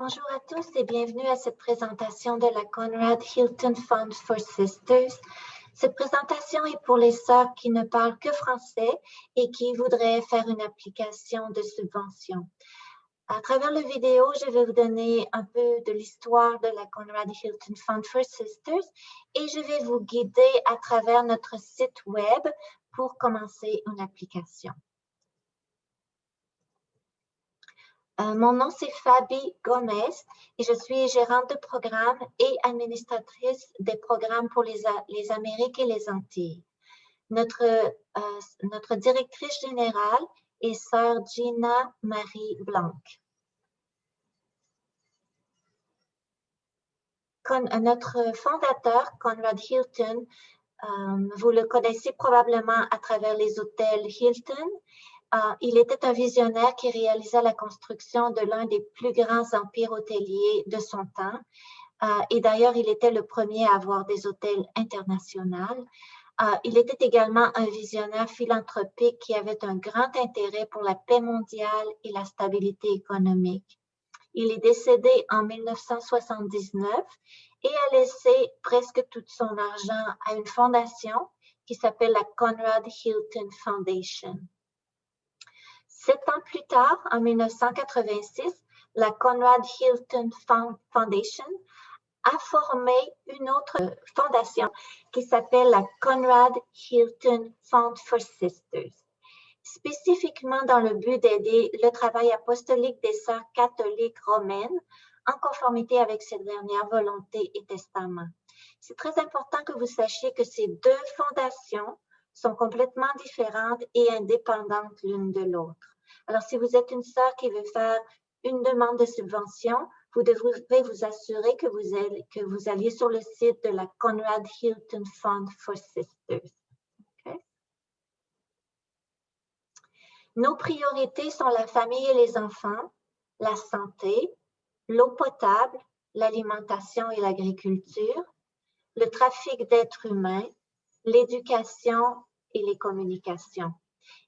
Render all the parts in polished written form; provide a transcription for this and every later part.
Bonjour à tous et bienvenue à cette présentation de la Conrad Hilton Fund for Sisters. Cette présentation est pour les sœurs qui ne parlent que français et qui voudraient faire une application de subvention. À travers la vidéo, je vais vous donner un peu de l'histoire de la Conrad Hilton Fund for Sisters et je vais vous guider à travers notre site web pour commencer une application. Mon nom, c'est Fabi Gomez et je suis gérante de programme et administratrice des programmes pour les Amériques et les Antilles. Notre directrice générale est Sœur Gina Marie Blanc. Notre fondateur, Conrad Hilton, vous le connaissez probablement à travers les hôtels Hilton. Il était un visionnaire qui réalisa la construction de l'un des plus grands empires hôteliers de son temps. Et d'ailleurs, il était le premier à avoir des hôtels internationaux. Il était également un visionnaire philanthropique qui avait un grand intérêt pour la paix mondiale et la stabilité économique. Il est décédé en 1979 et a laissé presque tout son argent à une fondation qui s'appelle la Conrad Hilton Foundation. 7 ans plus tard, en 1986, la Conrad Hilton Foundation a formé une autre fondation qui s'appelle la Conrad Hilton Fund for Sisters, spécifiquement dans le but d'aider le travail apostolique des sœurs catholiques romaines en conformité avec cette dernière volonté et testament. C'est très important que vous sachiez que ces deux fondations sont complètement différentes et indépendantes l'une de l'autre. Alors, si vous êtes une sœur qui veut faire une demande de subvention, vous devrez vous assurer que vous alliez sur le site de la Conrad Hilton Fund for Sisters. Okay? Nos priorités sont la famille et les enfants, la santé, l'eau potable, l'alimentation et l'agriculture, le trafic d'êtres humains, l'éducation et les communications.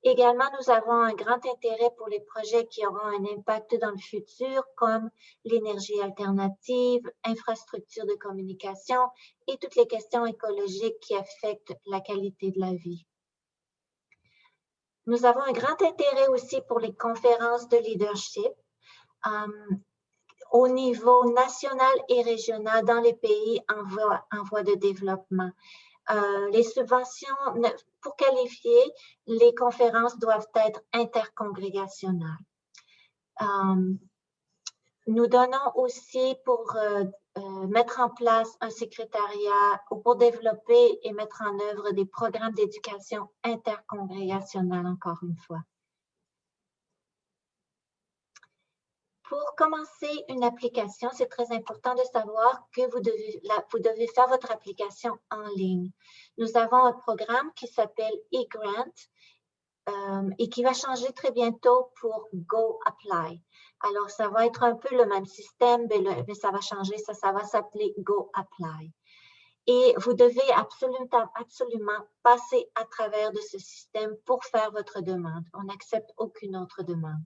Également, nous avons un grand intérêt pour les projets qui auront un impact dans le futur, comme l'énergie alternative, infrastructures de communication et toutes les questions écologiques qui affectent la qualité de la vie. Nous avons un grand intérêt aussi pour les conférences de leadership au niveau national et régional dans les pays en voie de développement. Les subventions, pour qualifier, les conférences doivent être intercongrégationnelles. Nous donnons aussi pour mettre en place un secrétariat ou pour développer et mettre en œuvre des programmes d'éducation intercongrégationnelle, encore une fois. Pour commencer une application, c'est très important de savoir que vous devez faire votre application en ligne. Nous avons un programme qui s'appelle eGrant et qui va changer très bientôt pour Go Apply. Alors, ça va être un peu le même système, mais ça va changer, ça va s'appeler Go Apply. Et vous devez absolument passer à travers de ce système pour faire votre demande. On n'accepte aucune autre demande.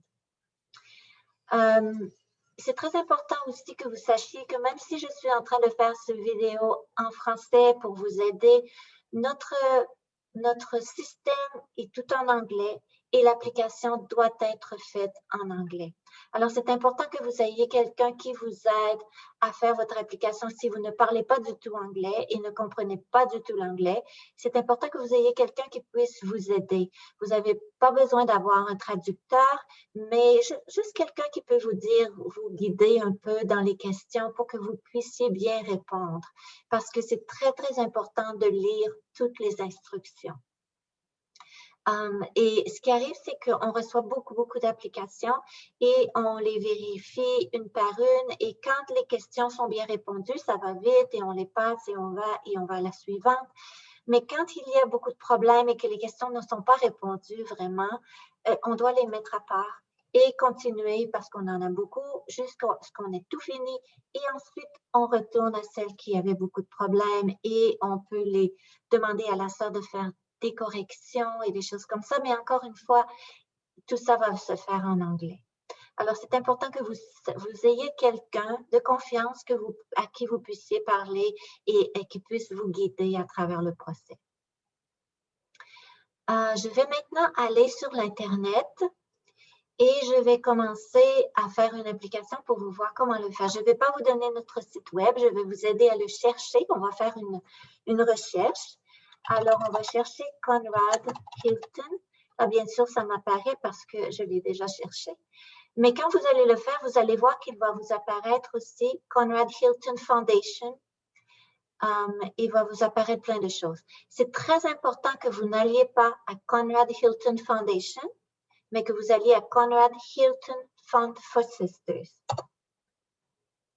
C'est très important aussi que vous sachiez que même si je suis en train de faire cette vidéo en français pour vous aider, notre système est tout en anglais et l'application doit être faite en anglais. Alors, c'est important que vous ayez quelqu'un qui vous aide à faire votre application si vous ne parlez pas du tout anglais et ne comprenez pas du tout l'anglais. C'est important que vous ayez quelqu'un qui puisse vous aider. Vous n'avez pas besoin d'avoir un traducteur, mais juste quelqu'un qui peut vous guider un peu dans les questions pour que vous puissiez bien répondre. Parce que c'est très, très important de lire toutes les instructions. Et ce qui arrive, c'est qu'on reçoit beaucoup d'applications et on les vérifie une par une. Et quand les questions sont bien répondues, ça va vite et on les passe et on va à la suivante. Mais quand il y a beaucoup de problèmes et que les questions ne sont pas répondues vraiment, on doit les mettre à part et continuer parce qu'on en a beaucoup jusqu'à ce qu'on ait tout fini. Et ensuite, on retourne à celles qui avaient beaucoup de problèmes et on peut les demander à la sœur de faire des corrections et des choses comme ça. Mais encore une fois, tout ça va se faire en anglais. Alors, c'est important que vous ayez quelqu'un de confiance à qui vous puissiez parler et qui puisse vous guider à travers le procès. Je vais maintenant aller sur l'Internet et je vais commencer à faire une application pour vous voir comment le faire. Je ne vais pas vous donner notre site web, je vais vous aider à le chercher. On va faire une recherche. Alors, on va chercher Conrad Hilton. Ah, bien sûr, ça m'apparaît parce que je l'ai déjà cherché. Mais quand vous allez le faire, vous allez voir qu'il va vous apparaître aussi Conrad Hilton Foundation. Il va vous apparaître plein de choses. C'est très important que vous n'alliez pas à Conrad Hilton Foundation, mais que vous alliez à Conrad Hilton Fund for Sisters.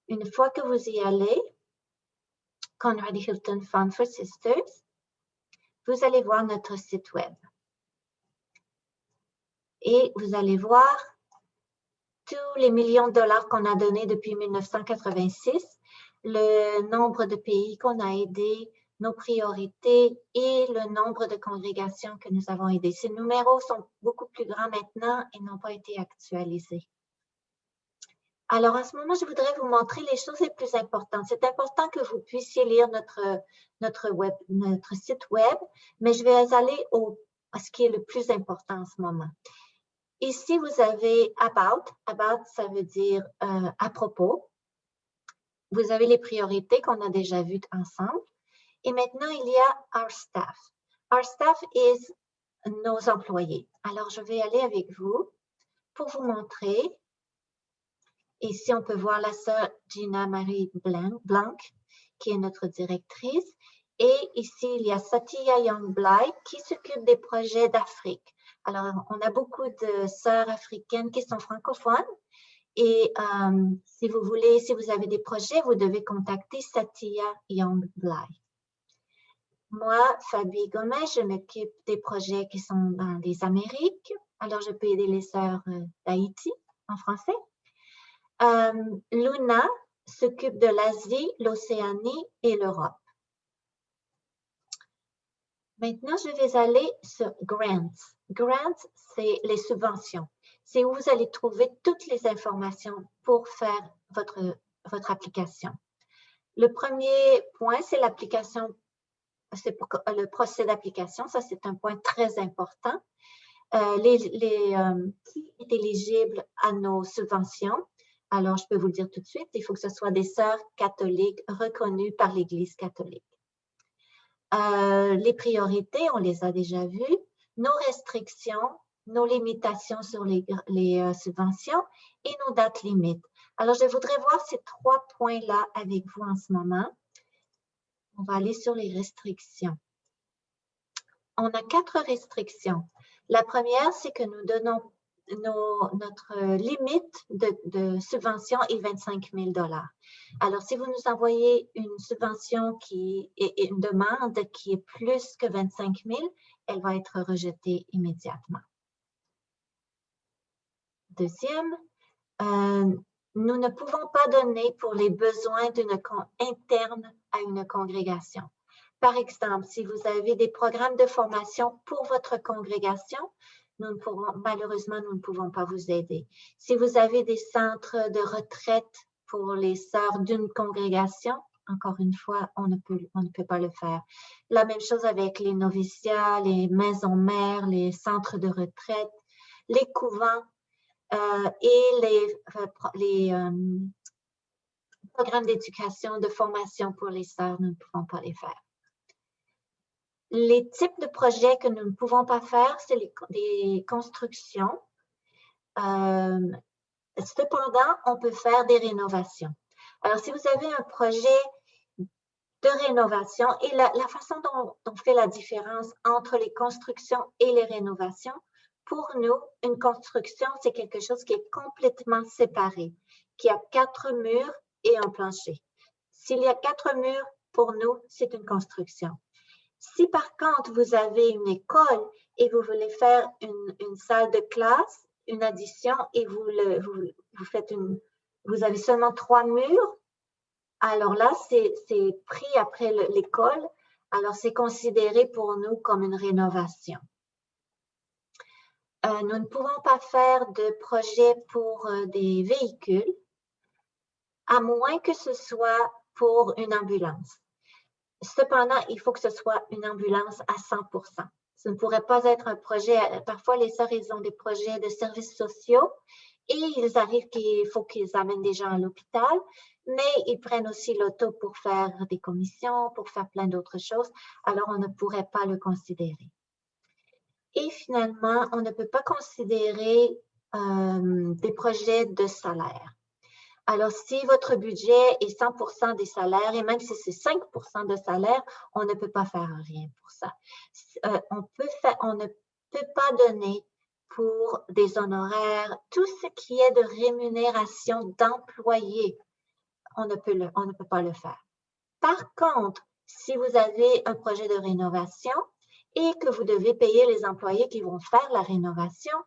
Une fois que vous y allez, Conrad Hilton Fund for Sisters, vous allez voir notre site web. Et vous allez voir tous les millions de dollars qu'on a donnés depuis 1986, le nombre de pays qu'on a aidés, nos priorités et le nombre de congrégations que nous avons aidées. Ces numéros sont beaucoup plus grands maintenant et n'ont pas été actualisés. Alors, en ce moment, je voudrais vous montrer les choses les plus importantes. C'est important que vous puissiez lire notre site web, mais je vais aller à ce qui est le plus important en ce moment. Ici, vous avez About. About, ça veut dire à propos. Vous avez les priorités qu'on a déjà vues ensemble. Et maintenant, il y a Our Staff. Our Staff is nos employés. Alors, je vais aller avec vous pour vous montrer. Ici, on peut voir la sœur Gina Marie Blanc, qui est notre directrice. Et ici, il y a Satya Youngblood qui s'occupe des projets d'Afrique. Alors, on a beaucoup de sœurs africaines qui sont francophones. Et si vous voulez, si vous avez des projets, vous devez contacter Satya Youngblood. Moi, Fabi Gomez, je m'occupe des projets qui sont dans les Amériques. Alors, je peux aider les sœurs d'Haïti en français. Luna s'occupe de l'Asie, l'Océanie et l'Europe. Maintenant, je vais aller sur Grants. Grants, c'est les subventions. C'est où vous allez trouver toutes les informations pour faire votre application. Le premier point, c'est l'application, c'est pour le procès d'application. Ça, c'est un point très important. Qui est éligible à nos subventions? Alors, je peux vous le dire tout de suite, il faut que ce soit des sœurs catholiques reconnues par l'Église catholique. Les priorités, on les a déjà vues. Nos restrictions, nos limitations sur les subventions et nos dates limites. Alors, je voudrais voir ces 3 points-là avec vous en ce moment. On va aller sur les restrictions. On a 4 restrictions. La première, c'est que nous donnons notre limite de subvention est 25 000 $. Alors, si vous nous envoyez une subvention et une demande qui est plus que 25 000, elle va être rejetée immédiatement. Deuxième, nous ne pouvons pas donner pour les besoins internes à une congrégation. Par exemple, si vous avez des programmes de formation pour votre congrégation, malheureusement, nous ne pouvons pas vous aider. Si vous avez des centres de retraite pour les sœurs d'une congrégation, encore une fois, on ne peut pas le faire. La même chose avec les noviciats, les maisons mères, les centres de retraite, les couvents et les programmes d'éducation, de formation pour les sœurs, nous ne pouvons pas les faire. Les types de projets que nous ne pouvons pas faire, c'est les constructions. Cependant, on peut faire des rénovations. Alors, si vous avez un projet de rénovation et la façon dont on fait la différence entre les constructions et les rénovations, pour nous, une construction, c'est quelque chose qui est complètement séparé, qui a 4 murs et un plancher. S'il y a 4 murs, pour nous, c'est une construction. Si par contre, vous avez une école et vous voulez faire une salle de classe, une addition et vous avez seulement 3 murs, alors là, c'est pris après l'école. Alors, c'est considéré pour nous comme une rénovation. Nous ne pouvons pas faire de projet pour des véhicules, à moins que ce soit pour une ambulance. Cependant, il faut que ce soit une ambulance à 100%. Ce ne pourrait pas être un projet, parfois les sœurs, ils ont des projets de services sociaux et ils arrivent qu'il faut qu'ils amènent des gens à l'hôpital, mais ils prennent aussi l'auto pour faire des commissions, pour faire plein d'autres choses, alors on ne pourrait pas le considérer. Et finalement, on ne peut pas considérer des projets de salaire. Alors, si votre budget est 100% des salaires, et même si c'est 5% de salaire, on ne peut pas faire rien pour ça. On ne peut pas donner pour des honoraires, tout ce qui est de rémunération d'employés, on ne peut pas le faire. Par contre, si vous avez un projet de rénovation et que vous devez payer les employés qui vont faire la rénovation,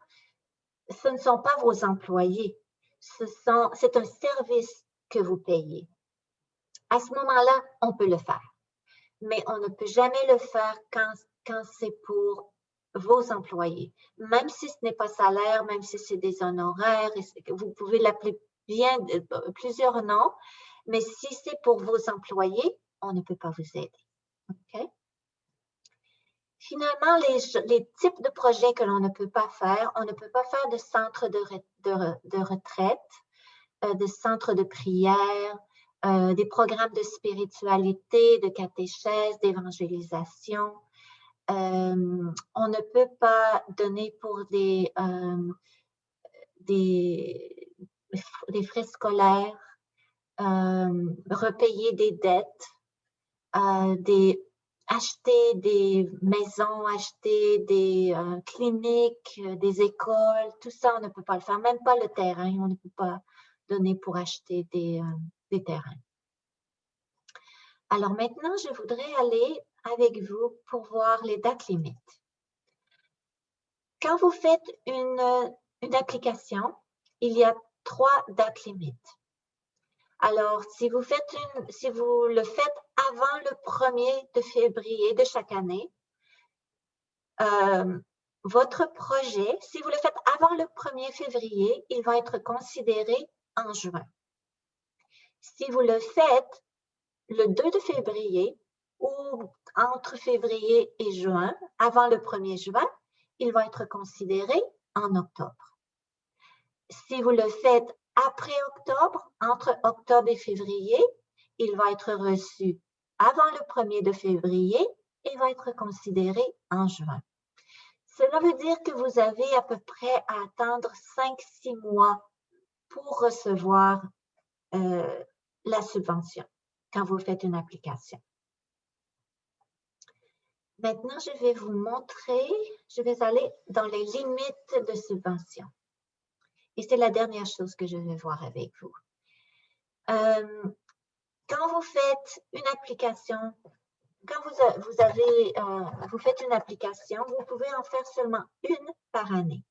ce ne sont pas vos employés. C'est un service que vous payez. À ce moment-là, on peut le faire, mais on ne peut jamais le faire quand c'est pour vos employés. Même si ce n'est pas salaire, même si c'est des honoraires, vous pouvez l'appeler bien plusieurs noms, mais si c'est pour vos employés, on ne peut pas vous aider. OK? Finalement, les types de projets que l'on ne peut pas faire, on ne peut pas faire de centre de retraite, de centres de prière, des programmes de spiritualité, de catéchèse, d'évangélisation. On ne peut pas donner pour des frais scolaires, repayer des dettes, acheter des maisons, acheter des cliniques, des écoles, tout ça, on ne peut pas le faire. Même pas le terrain, on ne peut pas donner pour acheter des terrains. Alors maintenant, je voudrais aller avec vous pour voir les dates limites. Quand vous faites une application, il y a 3 dates limites. Alors, si vous le faites avant le 1er de février de chaque année, votre projet, si vous le faites avant le 1er février, il va être considéré en juin. Si vous le faites le 2 de février ou entre février et juin, avant le 1er juin, il va être considéré en octobre. Si vous le faites après octobre, entre octobre et février, il va être reçu avant le 1er de février et va être considéré en juin. Cela veut dire que vous avez à peu près à attendre 5-6 mois pour recevoir la subvention quand vous faites une application. Maintenant, je vais vous montrer, je vais aller dans les limites de subvention. Et c'est la dernière chose que je vais voir avec vous. Quand vous faites une application, quand vous faites une application, vous pouvez en faire seulement une par année.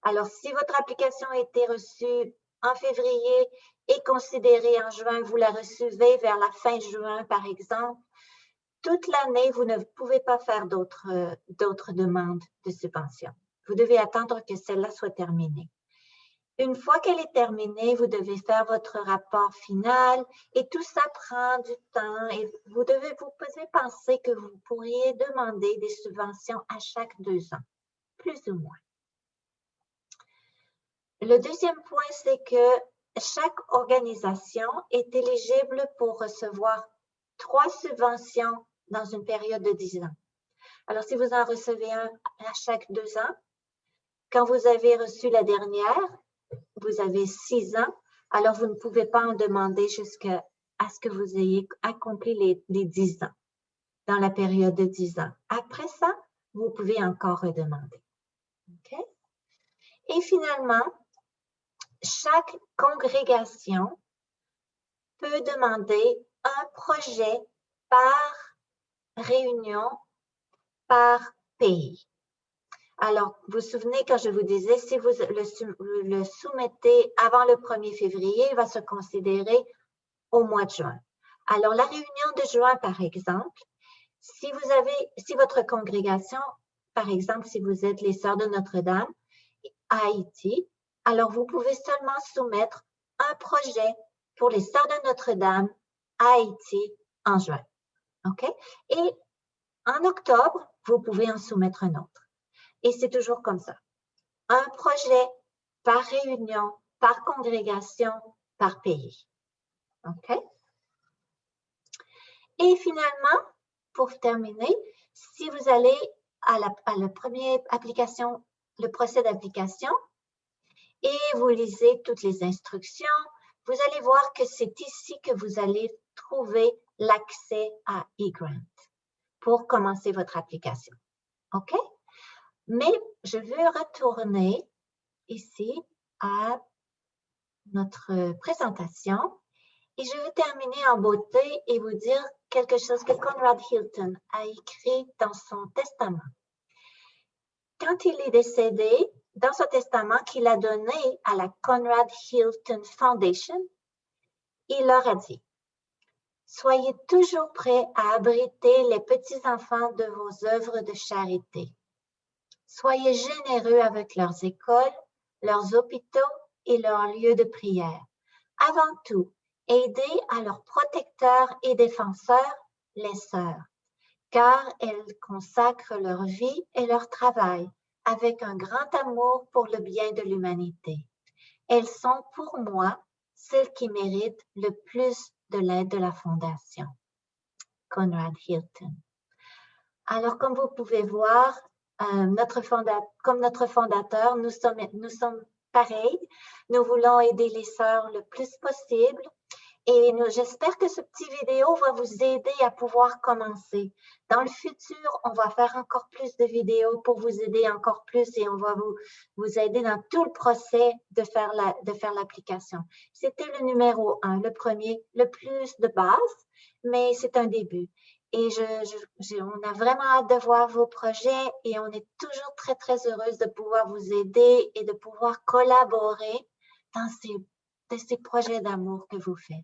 Alors, si votre application a été reçue en février et considérée en juin, vous la recevez vers la fin juin, par exemple, toute l'année, vous ne pouvez pas faire d'autres demandes de subvention. Vous devez attendre que celle-là soit terminée. Une fois qu'elle est terminée, vous devez faire votre rapport final et tout ça prend du temps et vous pouvez penser que vous pourriez demander des subventions à chaque 2 ans, plus ou moins. Le deuxième point, c'est que chaque organisation est éligible pour recevoir 3 subventions dans une période de 10 ans. Alors, si vous en recevez un à chaque 2 ans, quand vous avez reçu la dernière, vous avez 6 ans, alors vous ne pouvez pas en demander jusqu'à ce que vous ayez accompli les 10 ans, dans la période de 10 ans. Après ça, vous pouvez encore redemander. OK? Et finalement, chaque congrégation peut demander un projet par réunion, par pays. Alors, vous vous souvenez quand je vous disais, si vous le soumettez avant le 1er février, il va se considérer au mois de juin. Alors, la réunion de juin, par exemple, si votre congrégation par exemple, si vous êtes les Sœurs de Notre-Dame à Haïti, alors vous pouvez seulement soumettre un projet pour les Sœurs de Notre-Dame à Haïti en juin. OK? Et en octobre, vous pouvez en soumettre un autre. Et c'est toujours comme ça. Un projet par réunion, par congrégation, par pays. OK? Et finalement, pour terminer, si vous allez à la première application, le procès d'application, et vous lisez toutes les instructions, vous allez voir que c'est ici que vous allez trouver l'accès à eGrant pour commencer votre application. OK? Mais je veux retourner ici à notre présentation et je veux terminer en beauté et vous dire quelque chose que Conrad Hilton a écrit dans son testament. Quand il est décédé, dans son testament qu'il a donné à la Conrad Hilton Foundation, il leur a dit « Soyez toujours prêts à abriter les petits-enfants de vos œuvres de charité. Soyez généreux avec leurs écoles, leurs hôpitaux et leurs lieux de prière. Avant tout, aidez à leurs protecteurs et défenseurs, les sœurs, car elles consacrent leur vie et leur travail avec un grand amour pour le bien de l'humanité. Elles sont pour moi celles qui méritent le plus de l'aide de la Fondation. » Conrad Hilton. Alors, comme vous pouvez voir, comme notre fondateur, nous sommes pareils. Nous voulons aider les sœurs le plus possible. Et j'espère que ce petit vidéo va vous aider à pouvoir commencer. Dans le futur, on va faire encore plus de vidéos pour vous aider encore plus et on va vous aider dans tout le procès de faire l'application. C'était le numéro 1, le premier, le plus de base, mais c'est un début. Et on a vraiment hâte de voir vos projets et on est toujours très, très heureuse de pouvoir vous aider et de pouvoir collaborer dans ces projets d'amour que vous faites.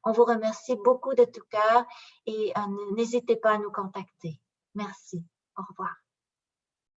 On vous remercie beaucoup de tout cœur et n'hésitez pas à nous contacter. Merci. Au revoir.